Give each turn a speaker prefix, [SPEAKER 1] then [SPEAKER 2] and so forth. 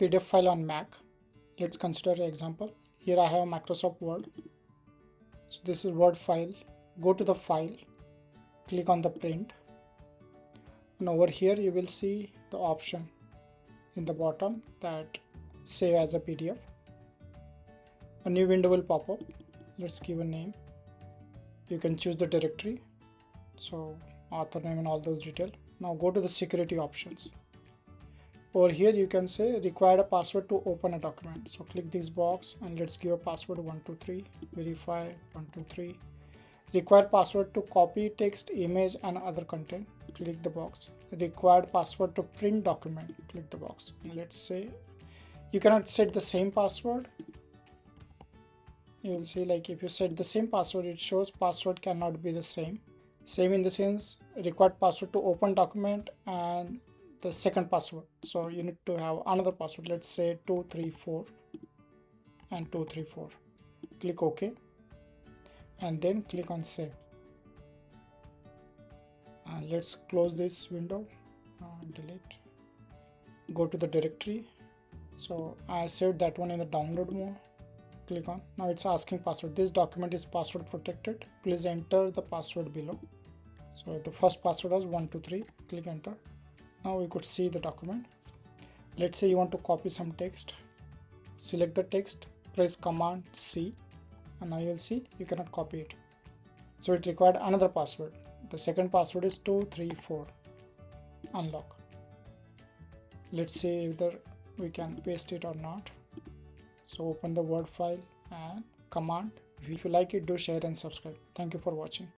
[SPEAKER 1] PDF file on Mac. Let's consider an example. Here I have Microsoft Word. So this is Word file. Go to the file, click on the print, and over here you will see the option in the bottom that save as a PDF. A new window will pop up. Let's give a name. You can choose the directory, so author name and all those details. Now go to the security options. Over here you can say require a password to open a document. So click this box and let's give a password 123, verify 123. Required password to copy text, image and other content. Click the box. Required password to print document. Click the box. And let's say you cannot set the same password. You will see like if you set the same password, it shows password cannot be the same. Same in the sense required password to open document and the second password. So you need to have another password. Let's say 234 and 234. Click OK. And then click on save. And let's close this window, delete, go to the directory. So I saved that one in the download mode. Click on, now it's asking password. This document is password protected. Please enter the password below. So the first password was 123. Click enter. Now we could see the document. Let's say you want to copy some text. Select the text, press Command C. And now you'll see you cannot copy it. So it required another password. The second password is 234. Unlock. Let's see whether we can paste it or not. So open the Word file and command. If you like it, do share and subscribe. Thank you for watching.